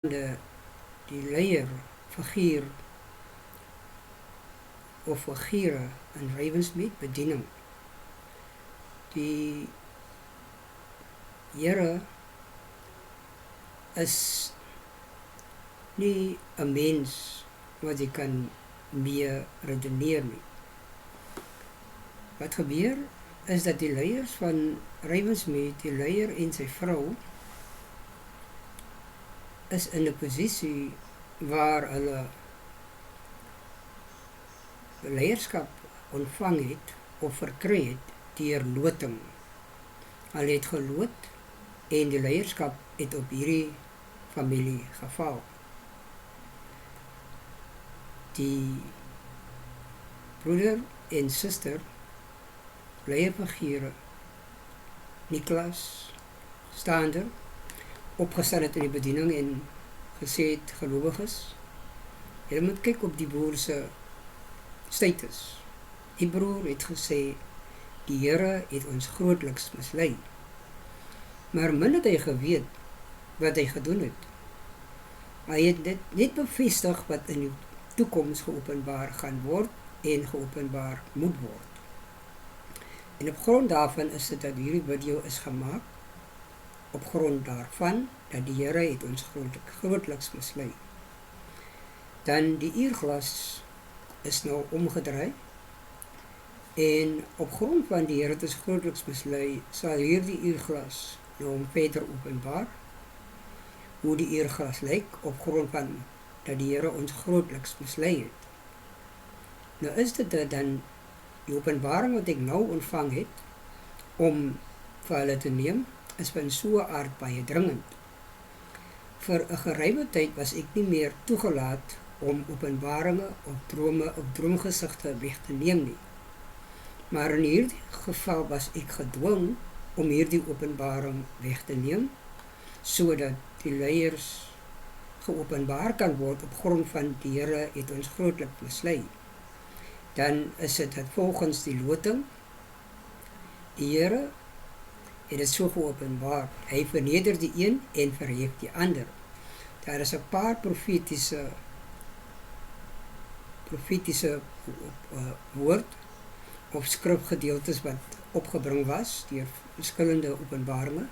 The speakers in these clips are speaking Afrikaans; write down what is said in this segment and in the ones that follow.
die leier, figuur of figure in Ravensmead bediening. Die Here is nie 'n mens wat jy kan mee redeneer nie. Wat gebeur is dat die leiers van Ravensmead, die leier en sy vrou, is in 'n posisie waar hulle leierskap ontvang het of verkry het deur loting. Hulle het geloot en die leierskap het op hierdie familie geval. Die broeder en suster, leierfigure, Nicholas Stander, opgestel het in die bediening en gesê het, gelowiges, julle moet kyk op die broer se status. Die broer het gesê, die Here het ons grootliks mislei. Maar min het hy geweet wat hy gedoen het. Hy het dit net bevestig wat in die toekoms geopenbaar gaan word en geopenbaar moet word. En op grond daarvan is dit dat hierdie video is gemaak, op grond daarvan dat die Here het ons grootliks mislei. Dan die uurglas is nou omgedraai en op grond van die Here het ons grootliks mislei, sal hierdie uurglas nou verder openbaar hoe die uurglas lyk op grond van dat die Here ons grootliks mislei het. Nou is dit dan die openbaring wat ek nou ontvang het om vir hulle te neem, is van so 'n aard baie dringend. Vir 'n geruime tyd was ek nie meer toegelaat om openbaringe of drome of droomgesigte weg te neem nie. Maar in hierdie geval was ek gedwing om hierdie openbaring weg te neem, sodat die leiers geopenbaar kan word op grond van die Here het ons grootliks mislei. Dan is dit volgens die loting, die Here het dit so geopenbaar. Hy verneder die een en verhef die ander. Daar is 'n paar profetiese woord of skrifgedeeltes wat opgebring was deur verskillende openbaringe.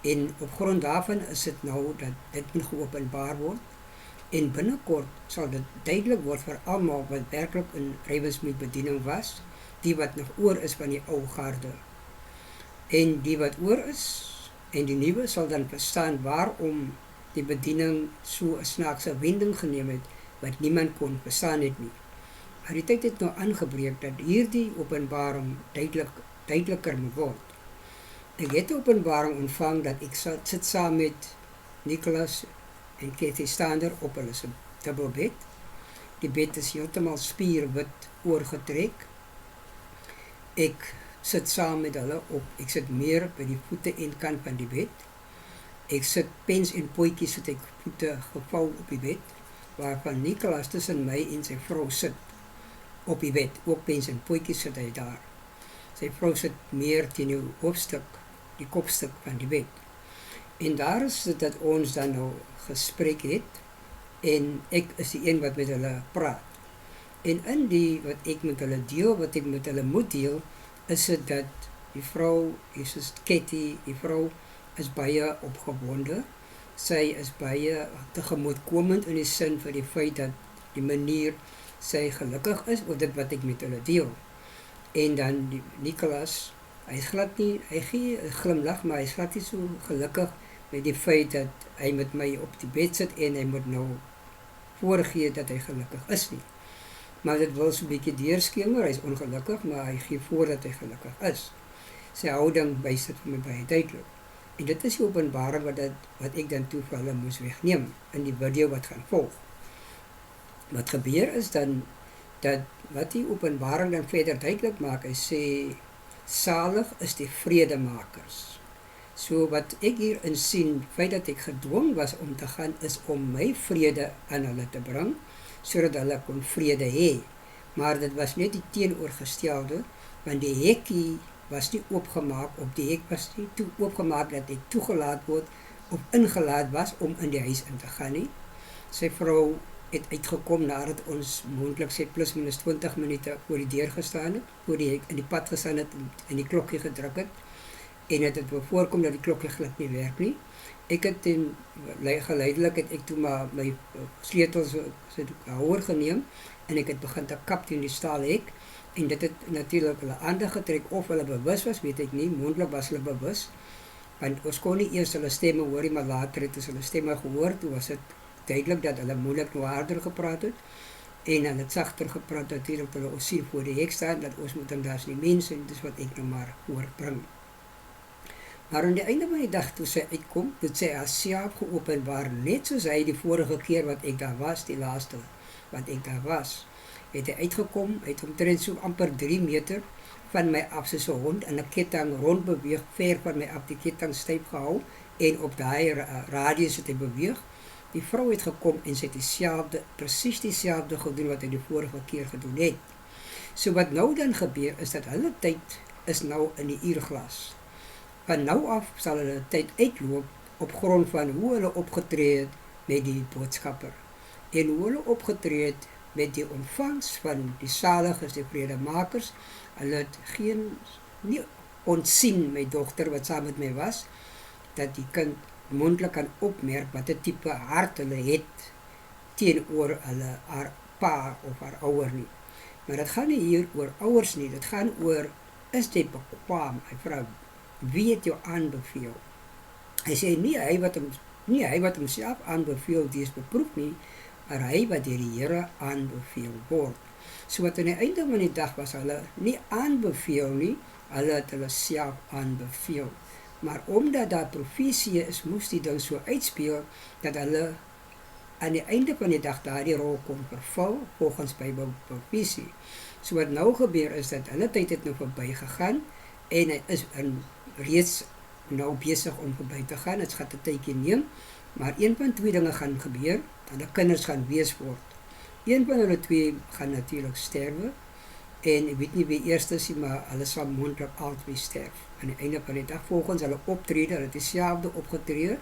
En op grond daarvan is dit nou dat dit moet geopenbaar word. En binnekort sal dit duidelik word vir almal wat werklik in Ravensmead bediening was, die wat nog oor is van die ou garde. En die wat oor is en die nuwe sal dan verstaan waarom die bediening so 'n snaakse wending geneem het wat niemand kon verstaan het nie. Maar die tyd het nou aangebreek dat hierdie openbaring duideliker moet word. Ek het 'n openbaring ontvang dat ek sit saam met Nicholas en Kathy Stander op hulle se dubbelbed. Die bed is heeltemal spierwit oorgetrek. Ek sit saam met hulle op, ek sit meer by die voete en kant van die bed. Ek sit pens en potjies het ek voete gevou op die bed, waarvan Nicholas tussen my en sy vrou sit op die bed, ook pens en potjies sit hy daar. Sy vrou sit meer teen die hoofstuk, die kopstuk van die bed. En daar is dit dat ons dan nou gesprek het, en ek is die een wat met hulle praat. En in die wat ek met hulle deel, wat ek met hulle moet deel, is dit dat die vrou, Jesus Kathy, die vrou is baie opgewonde. Sy is baie tegemoetkomend in die sin van die feit dat die manier sy gelukkig is oor dit wat ek met hulle deel. En dan die Nicholas, hy is glad nie, hy gee 'n glimlag, maar hy is glad nie so gelukkig met die feit dat hy met my op die bed sit en hy moet nou voorgee dat hy gelukkig is nie. Maar dit wil so 'n bietjie deurskemer, hy is ongelukkig, maar hy gee voor dat hy gelukkig is. Sy houding wys dit vir my baie duidelik. En dit is die openbaring wat ek dan toe vir hulle moes wegneem in die video wat gaan volg. Wat gebeur is dan dat wat die openbaring dan verder duidelik maak, hy sê salig is die vredemakers. So wat ek hierin sien, feit dat ek gedwing was om te gaan, is om my vrede aan hulle te bring, sodat hulle kon vrede hê. Maar dit was net die teenoorgestelde, want die hekkie was nie oopgemaak, of die hek was nie oopgemaak dat ek toegelaat word of ingelaat was om in die huis in te gaan nie. Sy vrou het uitgekom nadat ons moontlik sê plus minus 20 minute voor die deur gestaan het, voor die in die pad gestaan het en die klokkie gedruk het. En het voorkom dat die klokkie glad nie werk nie. Ek het geleidelik het ek toe maar my sleutels se houer geneem en ek het begin te kap teen die staalhek en dit het natuurlik hulle aandag getrek of hulle bewus was, weet ek nie, moontlik was hulle bewus. Want ons kon nie eers hulle stemme hoor nie, maar later het ons hulle stemme gehoor, toe was dit duidelik dat hulle moeilik nou harder gepraat het en hulle het sagter gepraat natuurlik hulle ons sien voor die hek staan dat ons moet en daar's nie mense en dis wat ek nou maar voorbring. Maar aan die einde van die dag toe sy uitkom, het sy haarself geopenbaar, net soos hy die vorige keer wat ek daar was, die laaste wat ek daar was, het hy uitgekom, hy het omtrent so amper 3 meter van my af soos 'n hond in 'n ketting rondbeweeg, ver van my af die ketting styf gehou en op daai radius het hy beweeg. Die vrou het gekom en sy het presies dieselfde gedoen wat hy die vorige keer gedoen het. So wat nou dan gebeur is dat hulle tyd is nou in die uurglas. Van nou af sal hulle tyd uitloop op grond van hoe hulle opgetree het met die boodskapper en hoe hulle opgetree het met die ontvangs van die saliges, die vredemakers. Hulle het nie ontsien my dogter wat saam met my was, dat die kind moontlik kan opmerk wat 'n tipe hart hulle het teenoor haar pa of haar ouer nie. Maar dit gaan nie hier oor ouers nie, dit gaan oor, is jy bekwaam, my vrou, wie het jou aanbeveel? Hy sê nie hy wat homself aanbeveel, die is beproef nie, maar hy wat deur die Here aanbeveel word. So wat aan die einde van die dag was hulle nie aanbeveel nie, hulle het hulle self aanbeveel. Maar omdat daar profesie is, moes die ding so uitspeel, dat hulle aan die einde van die dag daardie rol kon vervul, volgens Bybelprofesie. So wat nou gebeur is, dat hulle tyd het nou verby gegaan, en hy is reeds nou besig om verby te gaan, het gaat 'n tydjie neem, maar een van 2 dinge gaan gebeur, hulle kinders gaan wees word. Een van hulle 2 gaan natuurlik sterwe, en ek weet nie wie eerst is, maar hulle sal moontlik albei sterf. Aan die einde van die dag, volgens hulle optrede, hulle het dieselfde opgetree,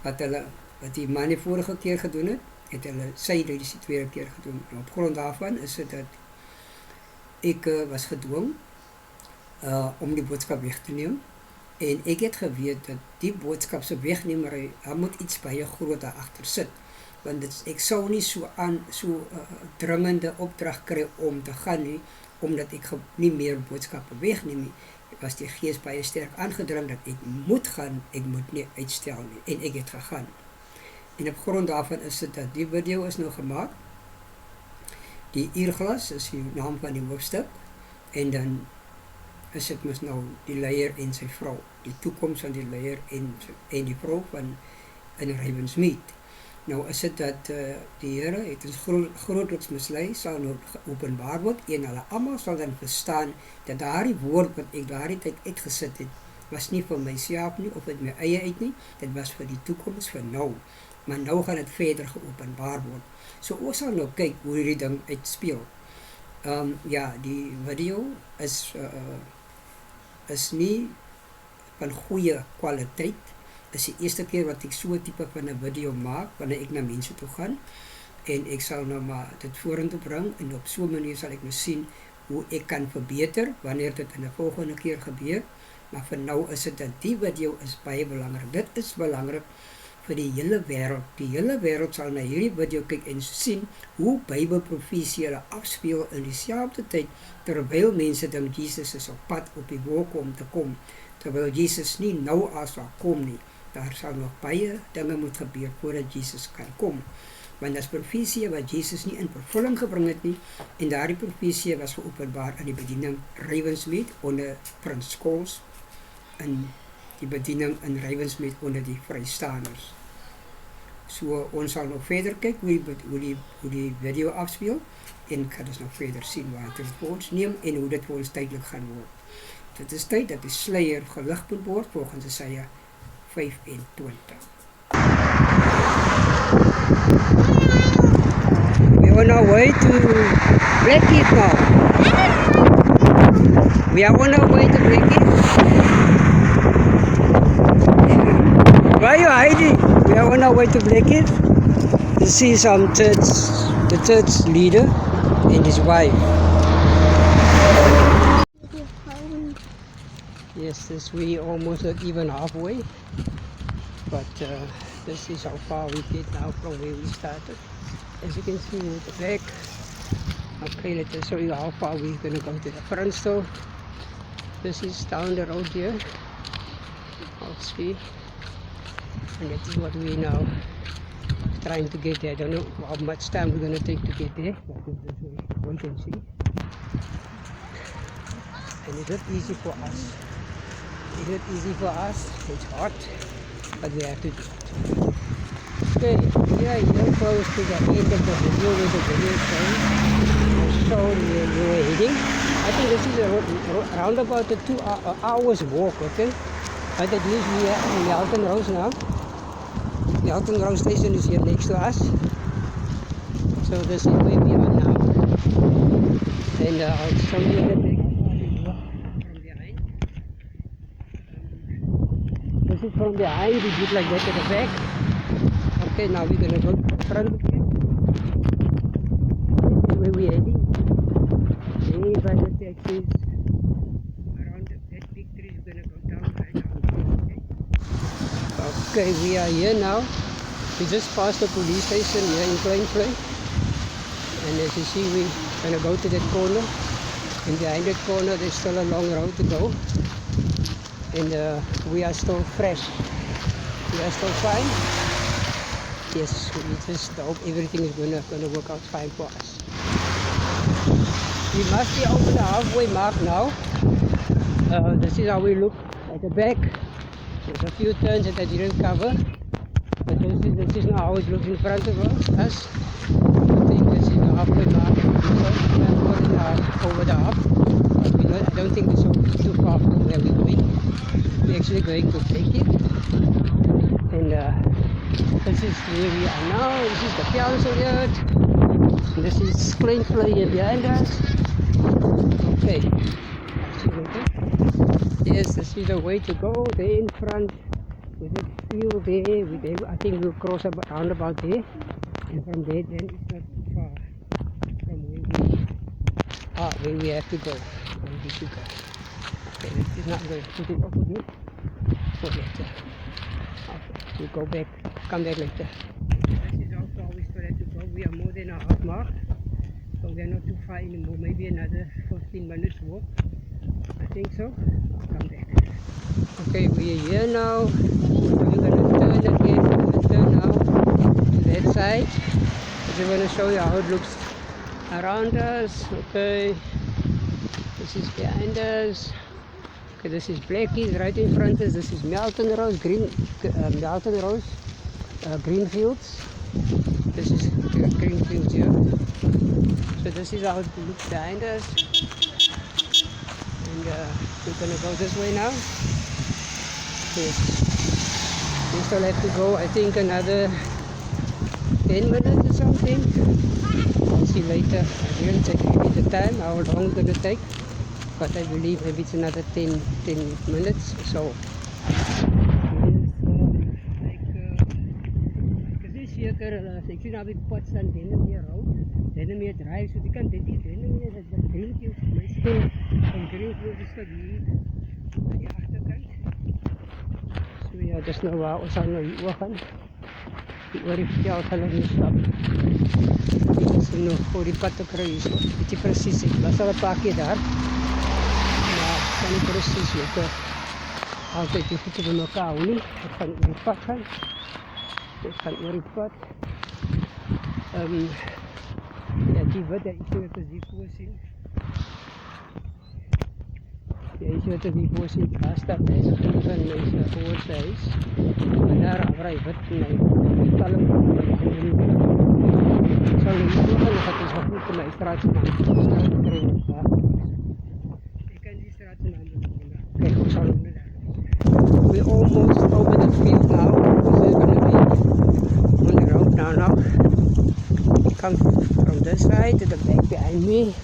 wat die man die vorige keer gedoen het sy die tweede keer gedoen. En op grond daarvan is dit dat ek was gedwong om die boodskap weg te neem, en ek het geweet dat die boodskap se wegnemer, hy moet iets baie groot daarachter sit, want ek sou nie so dringende opdrag kry om te gaan nie, omdat ek nie meer boodskappe wegneem nie. Was die gees baie sterk aangedring dat ek moet gaan, ek moet nie uitstel nie, en ek het gegaan. En op grond daarvan is dit dat die video is nou gemaak. Die uurglas is die naam van die hoofstuk, en dan is dit mos nou die leier en sy vrou, die toekoms van die leier en die vrou van in Ravensmead. Nou is dit dat die Here het ons grootliks mislei, sal nou geopenbaar word, en hulle almal sal dan verstaan, dat daardie woord wat ek daardie tyd uitgesit het, was nie vir myself nie, of uit my eie uit nie, dit was vir die toekoms van nou, maar nou gaan dit verder geopenbaar word. So ons sal nou kyk hoe hierdie ding uitspeel. Ja, die video is nie van goeie kwaliteit. Is die eerste keer wat ek so 'n tipe van 'n video maak, wanneer ek na mense toe gaan, en ek sal nou maar dit vorentoe bring, en op so 'n manier sal ek nou sien hoe ek kan verbeter, wanneer dit in 'n volgende keer gebeur, maar vir nou is dit dat die video is baie belangrik. Dit is belangrik vir die hele wêreld. Die hele wêreld sal na hierdie video kyk en sien hoe Bybelprofesie hulle afspeel in dieselfde tyd, terwyl mense dink Jesus is op pad op die wolke om te kom, terwyl Jesus nie nou al sal kom nie. Daar sal nog baie dinge moet gebeur voordat Jesus kan kom. Want dat is profesie wat Jesus nie in vervulling gebring het nie, en daardie profesie was geopenbaar in die bediening Ravensmead onder Prins Scholes, in die bediening in Ravensmead onder die Vrystaanders. So ons sal nog verder kyk hoe die video afspeel, en kan ons nog verder sien waar dit vir ons neem, en hoe dit vir ons tydelik gaan word. Dit is tyd dat die sluier gelig moet word, volgens Jesaja 25. We are on our way to Blackheath now. We are on our way to Blackheath. Why are you hiding? We are on our way to Blackheath to see some church, the church leader and his wife. Yes, this we almost not even halfway, but this is how far we get now from where we started. As you can see with the back. Okay, let us show you how far we're going to go to the front store. This is down the road here. I'll see. And that is what we now trying to get there. I don't know how much time we're going to take to get there, but we can see. And it's not easy for us. It's not easy for us. It's hot, but we have to do it. Okay, we are here close to the end of the video with the video show where we were heading. I think this is around about a 2 hours walk, okay? But at least we are in Melton Rose now. Melton Rose station is here next to us. So this is where we are now. And I'll show you the back from behind. This is from behind, we did like that at the back. Okay, now we're gonna go to the front again. Where we're heading. Hey, by the taxis. Around that big tree, we're gonna go down right now. Okay, we are here now. We just passed the police station here in Kleinvlei. And as you see, we're gonna go to that corner. And behind that corner, there's still a long road to go. And we are still fresh. We are still fine. Yes, we just hope everything is gonna work out fine for us. We must be over the halfway mark now. This is how we look at the back. There's a few turns that I didn't cover, but this is not how it looks in front of us. I think this is the halfway mark. Over the half. I don't think this is too far from where we're going. We're actually going to take it. And this is where we are now. This is the council yard. This is Kleinvlei here behind us. Okay. Yes, this is the way to go. There in front with the field there. I think we'll cross around about there. And from there then it's not too far from where we have to go. Where we should go. Okay, this is not going to put it off again. So later. Okay, we'll go back. Come back later. This is how far we still have to go. We are more than a half mark, so we are not too far anymore. Maybe another 15 minutes walk. I think so. I'll come back. Okay, we are here now. We're going to turn again. We're going to turn now to that side. We're going to show you how it looks around us. Okay, this is behind us. Okay, this is Blackheath right in front of us. This is Melton Rose, Melton Rose. Greenfields. This is Greenfields here. So this is how it looks behind us. And we're gonna go this way now. Yes. We still have to go, I think, another 10 minutes or something. I'll see later. I didn't check the time, how long it's gonna take. But I believe maybe it's another 10 minutes or so. Ek sien daar by pad staan Dendermeer Road, Dendermeer Drive, so jy kan dit hier Dendermeer, dat Greenfields, my school van Greenfields is dat hier, aan die achterkant. So ja, dis nou waar, ons sal nou hier oor gaan. Die oor die vertel gaan ons nie stap. Ons is nog voor die pad te kry hier, so weet jy precies, ek was al een paar keer daar, maar ek kan nie precies weet, altyd die voete by mekaar hou nie, ek gaan oor die pad gaan. Ek gaan oor die pad. Ja, die wat jy wat as hier voorsien. Jy wat as hier voorsien, daar stap hy so van mense voor sy huis. En daar afraai wat my talm sal nie so gaan, dat is wat moet my straatnaam. Straat kry ons daar. Ek kan die straatnaam doen. Kijk, ons sal doen daar. We're almost over the field now. This is going to be on the road now. Come from this side to the back behind me.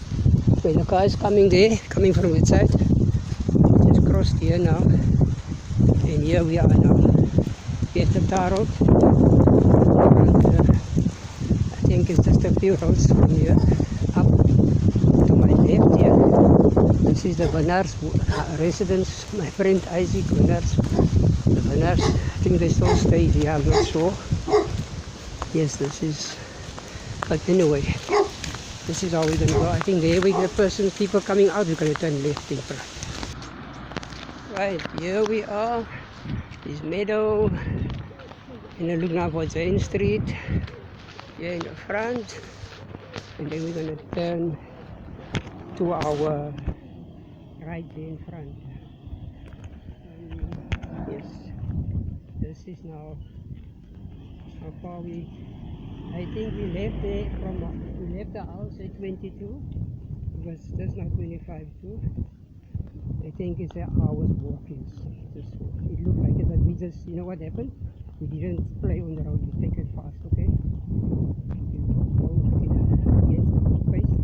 When the car is coming there, coming from that side. Just crossed here now. And here we are now. Pieter Tarot. I think it's just a few roads from here up to my left here. This is the Berners residence, my friend Isaac Berners. The Berners, I think they still stay here, I'm not sure. Yes, this is, but anyway, this is how we're going to go. I think there we get people coming out, we're going to turn left in front. Right, here we are, this meadow, and then look now for Jane Street, here in the front, and then we're going to turn to our right there in front. Yes, this is now how far I think we left there we left the house at 22, because that's now 25 too. I think it's an hour's walking. It looked like it, but we just, you know what happened? We didn't play on the road, we take it fast, okay? You don't put it against the pace,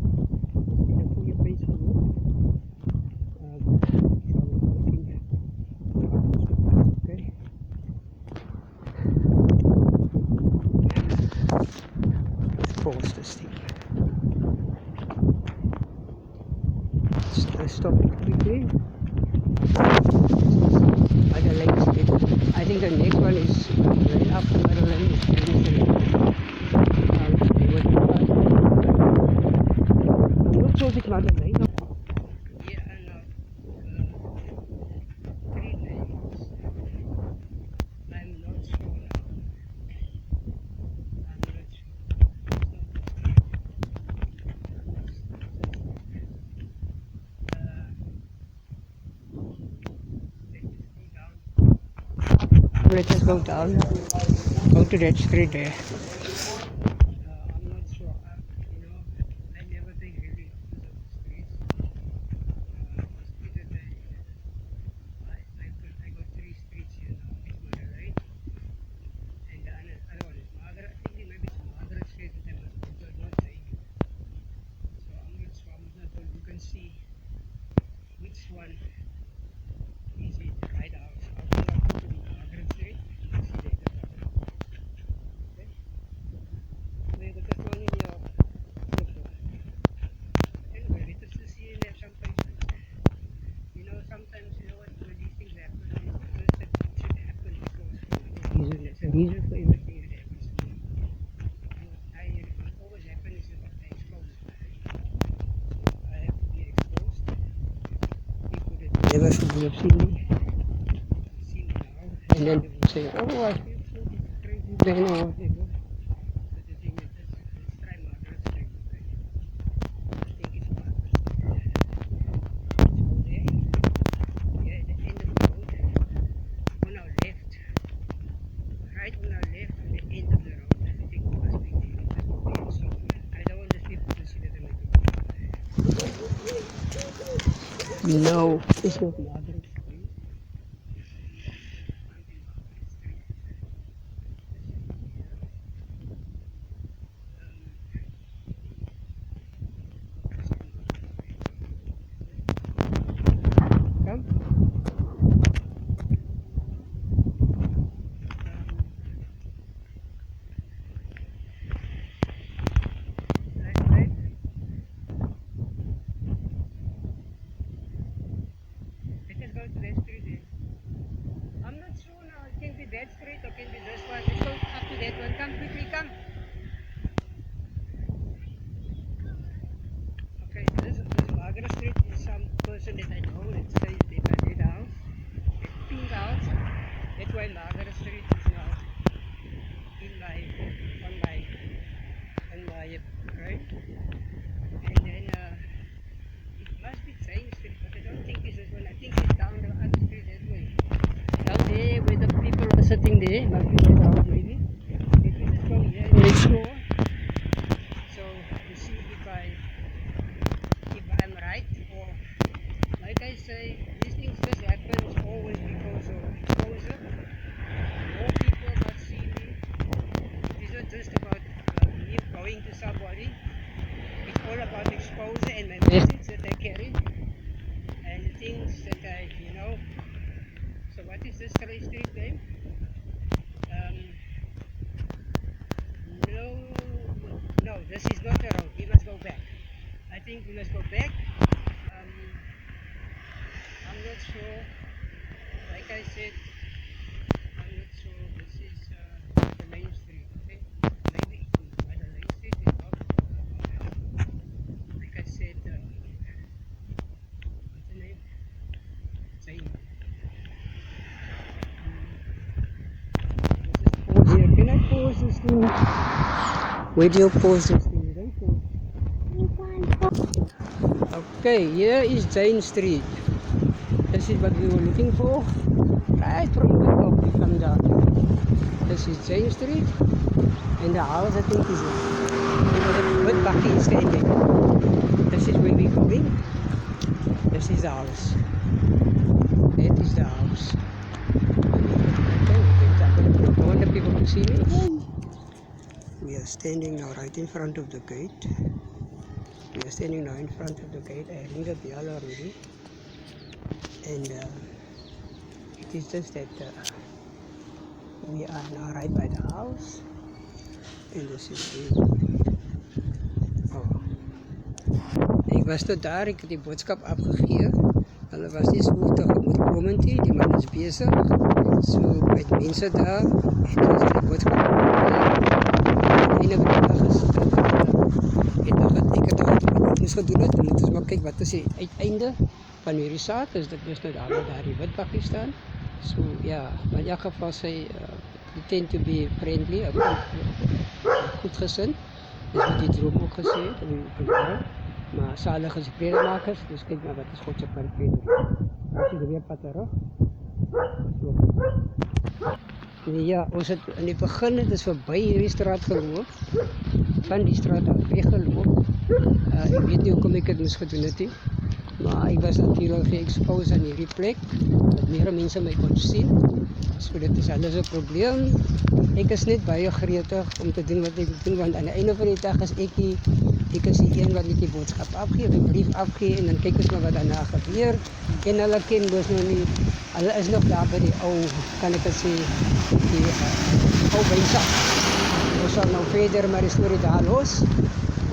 just in a full pace for you. So we're walking fast, okay? Let's pause this thing. Let's stop it quickly. Other lanes, I think the next one is right after Middle Lane is I'm not sure if it's Middle Lane. Yeah, I know. 3 lanes. I'm not sure now. I'm not sure. Let us go down, go to that street there. I'm not sure, you know, I never take really up to those streets. I got 3 streets here now. It's my right, and the other one is Margaret. I think maybe it's Margaret Street that I'm not saying. So I'm not sure, you can see which one is it right out. I'll go to the Margaret Street. There's a reason for everything that happens to me. What always happens is what I expose. I have to be exposed. People that never should have seen me see me now. And then they say, oh, I feel so crazy then or whatever. But the thing is, let's try Margaret Street. I think it's Margaret Street. Let's go there. Yeah, at the end of the road. On our left. Right on our left, on the end of the road, I think it must be there. So I don't want the people to see that I'm doing. No, it's not Margaret Street. Come. I'm not sure now, it can be that street or can be this one. Let's go up to that one. Come quickly, come. Okay, this Margaret Street is some person that I know that says they got that house, that pink house. That's why Margaret Street is now on my right. And then it must be Jane Street, but I don't think it's this one. I think it's down the other street that way. Down there where the people are sitting there, must be that house maybe. If we just go here and explore, so to see if I'm right, or like I say, these things just happen always because of exposure. More people must see me. It's not just about me going to somebody. It's all about exposure and my message that I carry and the things that I, you know. So what is this street name? This is not the road. We must go back. I think we must go back. I'm not sure. Like I said, I'm not sure. This is the main street. Okay? Maybe by the main street is not. Like I said, what's the name? Zain. Pause here. Can I pause this thing? Where do you pause this thing? You don't pause. Okay, here is Jane Street. This is what we were looking for. Right from the top we come down. This is Jane Street. And the house I think is with Bucky standing. This is where we're going. This is the house. That is the house. I want the people to see me. We are standing now right in front of the gate. We are standing now in front of the gate. I ring the bell already. And it is just that we are now right by the house. And this is the... Oh. Ik was tot daar, ik heb die boodschap afgegeven. Hulle was nie so tegemoetkomend nie, die man is bezig. So by die mense daar, het ons die boodskap einde van die dag is. Ek het al wat moes gedoen het, dan moet ons maar kyk wat is die uiteinde van hierdie saak, is dit dus nou daar die witbakkie staan. So ja, maar in elk geval sy tend to be friendly, goed gesind. Dis wat die droom ook gesê het, in die program. Maar salig is die vredemakers, dus kyk maar wat is Godse plan vrede. As jy weer pad terug. Ja, ons het in die begin, het is verby hierdie straat geloop, van die straat af weggeloop. Ek weet nie hoekom ek het moes gedoen het nie, maar ek was natuurlijk ge-expose aan hierdie plek, dat meer mense my kon sien. So dit is alles een probleem. Ek is net baie gretig om te doen wat ek doen, want aan die einde van die dag is ek is die een wat net die boodskap afgee, die brief afgee, en dan kyk ons maar wat daarna gebeur. En hulle ken dus nog nie, hulle is nog daar by die ou, kan ek het sê, die ou wijnsak. Ons sal nou verder maar die story daar los.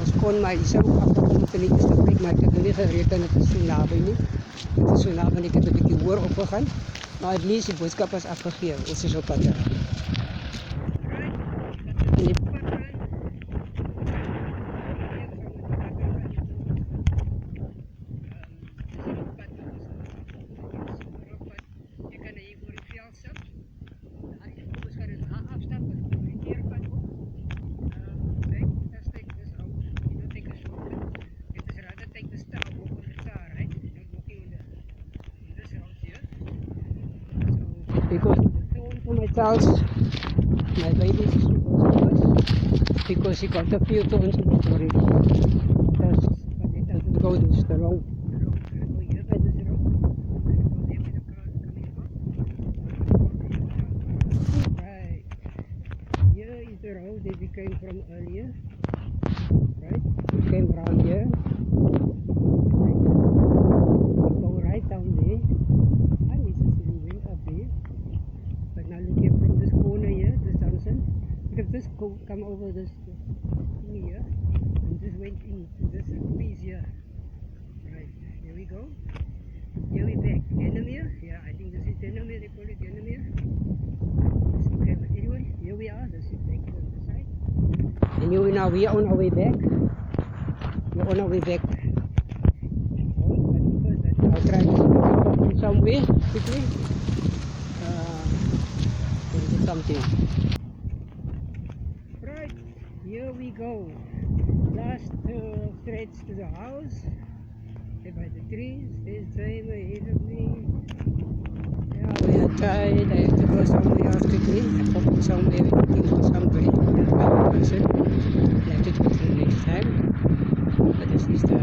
Ons kon maar iets ook afgekom te nie eerste plek, maar ek het nog nie gereken, het is so nabij nie. Het is so nabij, ek het 'n bietjie hoor opgegaan, maar at least die boodskap is afgegee, ons is op pad terug. Because for myself, my baby is because he got a few tones already. But it doesn't go this the wrong. Right. Here is the road that we came from earlier. Right? We came around here. Right. We go right down there. And this is the way up there. But now look here from this corner here, this junction. We have just come over this thing here and just went into this piece here. Right, here we go. Here we back. Denemere? Yeah, I think this is Denemere, they call it Denemere. Okay, but anyway, here we are. This is back on the side. And here we now, we are on our way back. We're on our way back. I'll try to go somewhere quickly. Something. Right, here we go. Last stretch to the house. There by the trees. There's Jaime ahead of me. Yeah, we are tired. I have to go somewhere else quickly. I hope somewhere looking for somebody. One person. I have to do it next time. But this is the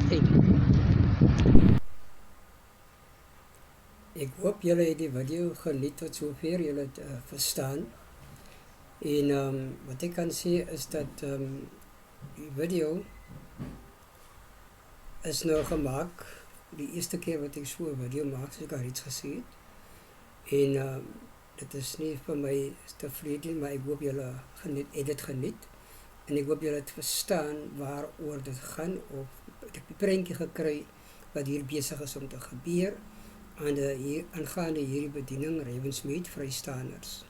thing. Ek hoop julle het die video geniet tot sover, julle het verstaan. En wat ek kan sê is dat die video is nou gemaak, die eerste keer wat ek so 'n video maak, soos ek al iets gesê het. En dit is nie vir my tevrede, maar ek hoop julle het dit geniet. en ek hoop julle het verstaan waaroor dit gaan, of ek het die prentjie gekry wat hier besig is om te gebeur aangaande hierdie bediening Ravensmead Vrystaanders.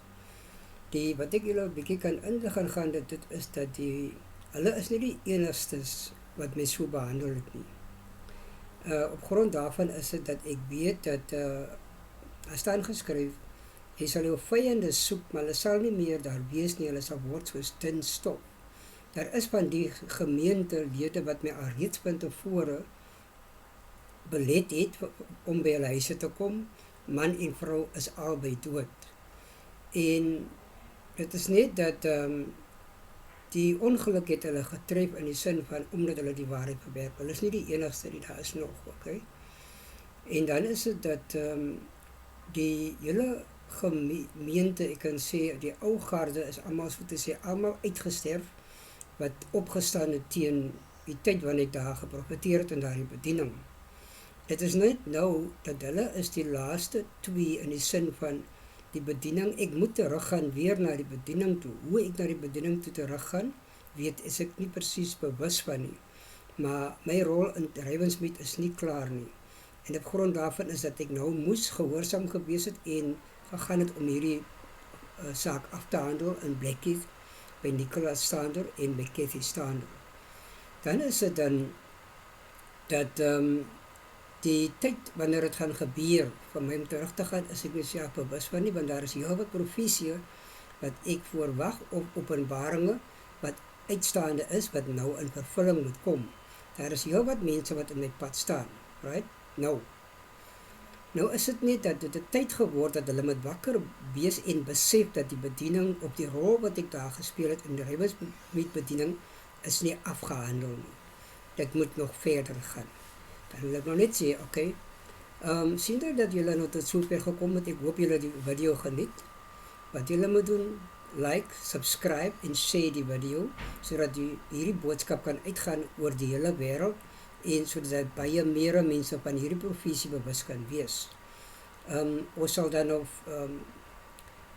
Wat ek julle 'n bietjie kan inlig aangaande dit is dat hulle is nie die enigstes wat my so behandel het nie. Op grond daarvan is dit dat ek weet dat daar staan geskryf, jy sal jou vyande soek, maar hulle sal nie meer daar wees nie, hulle sal word soos dun stof. Daar is van die gemeentelede wat my al reeds van tevore belet het om by hulle huise te kom. Man en vrou is albei dood. En dit is net dat die ongeluk het hulle getref in die sin van, omdat hulle die waarheid verwerp. Hulle is nie die enigste die daar is nog, okay? En dan is dit dat die hele gemeente, ek kan sê, die ou garde is almal, so te sê, almal uitgesterf, wat opgestaan het teen die tyd wanneer ek daar geprofeteer het in daardie bediening. Dit is net nou dat hulle is die laaste twee in die sin van die bediening. Ek moet teruggaan weer na die bediening toe. Hoe ek na die bediening toe teruggaan, is ek nie presies bewus van nie. Maar my rol in Ravensmead is nie klaar nie. En op grond daarvan is dat ek nou moes gehoorsaam gewees het en gegaan het om hierdie saak af te handel in Blackheath, by Nicholas Stander en by Kathy Stander. Dan is dit dan dat die tyd wanneer dit gaan gebeur, van my om terug te gaan, is ek nie self bewus van nie, want daar is heel wat profesie wat ek verwag, of openbaringe wat uitstaande is, wat nou in vervulling moet kom. Daar is heel wat mense wat in my pad staan, right? Nou is dit net dat dit 'n tyd geword dat hulle moet wakker wees en besef dat die bediening op die rol wat ek daar gespeel het in die Ravensmead bediening is nie afgehandel nie. Dit moet nog verder gaan. Dan wil ek nog net sê, okay, sien dat julle nou tot sover gekom het, ek hoop julle die video geniet. Wat julle moet doen, like, subscribe en share die video, sodat hierdie boodskap kan uitgaan oor die hele wêreld, en sodat baie meer mense van hierdie profesie bewus kan wees. Ons sal dan nog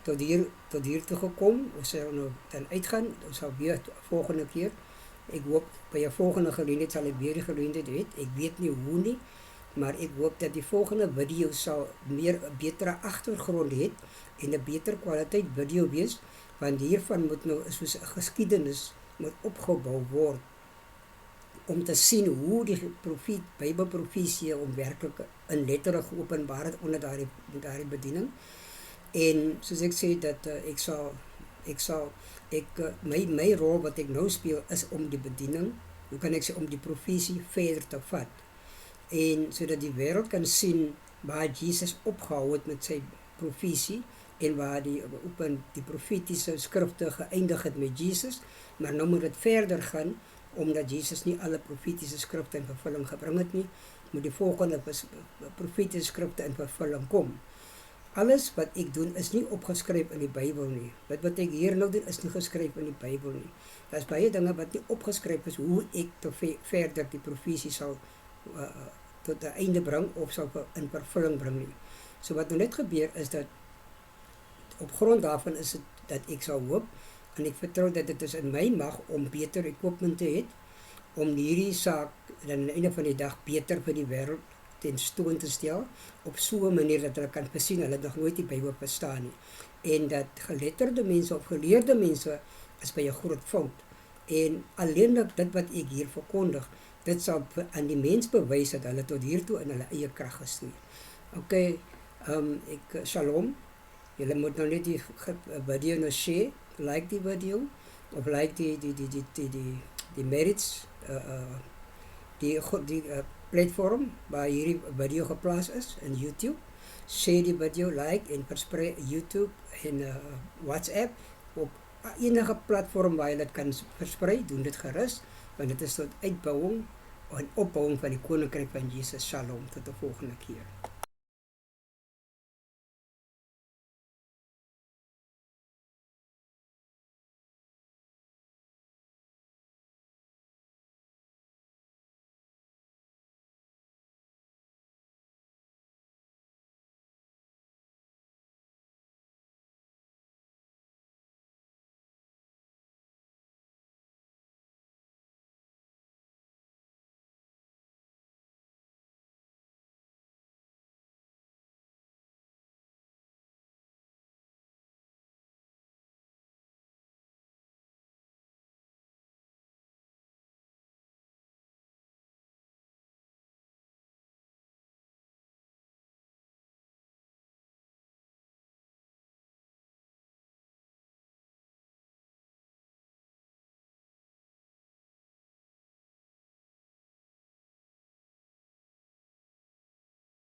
tot hier toe gekom, ons sal nou dan uitgaan, ons sal weer volgende keer, ek hoop by 'n volgende geleentheid sal ek weer die geleentheid hê, ek weet nie hoe nie, maar ek hoop dat die volgende video sal meer 'n betere agtergrond het en 'n beter kwaliteit video wees, want hiervan moet nou soos 'n geskiedenis moet opgebou word, om te sien hoe die Bybelprofesie om werklik in letterlik geopenbaar het onder daardie bediening. En soos ek sê dat my rol wat ek nou speel is om die bediening, hoe kan ek sê, om die profesie verder te vat. En sodat die wêreld kan sien waar Jesus opgehou het met sy profesie en waar die profetiese skrifte geëindig het met Jesus, maar nou moet dit verder gaan, omdat Jesus nie alle profetiese skrifte in vervulling gebring het nie, moet die volgende profetiese skrifte in vervulling kom. Alles wat ek doen is nie opgeskryf in die Bybel nie. Wat ek hier nou doen is nie geskryf in die Bybel nie. Daar is baie dinge wat nie opgeskryf is, hoe ek verder die profesie sal tot 'n einde bring, of sal in vervulling bring nie. So wat nou net gebeur is dat, op grond daarvan is dit dat ek sal hoop, en ek vertrou dat dit is in my mag om beter equipment te hê, om hierdie saak dan aan die einde van die dag beter vir die wêreld ten stoon te stel, op so 'n manier dat hulle kan versien, hulle nog nooit die Bybel verstaan nie. En dat geletterde mense of geleerde mense is by 'n groot fout. En alleenlik dit wat ek hier verkondig, dit sal aan die mens bewys dat hulle tot hiertoe in hulle eie krag gestuur. Okay, shalom. Julle moet nou net die video nou share, like die video, of like die merits, die platform waar hierdie video geplaas is in YouTube. Share die video, like en versprei YouTube en WhatsApp, op enige platform waar jy dit kan versprei, doen dit gerus, want dit is tot uitbouing en opbouing van die koninkryk van Jesus. Shalom, tot die volgende keer.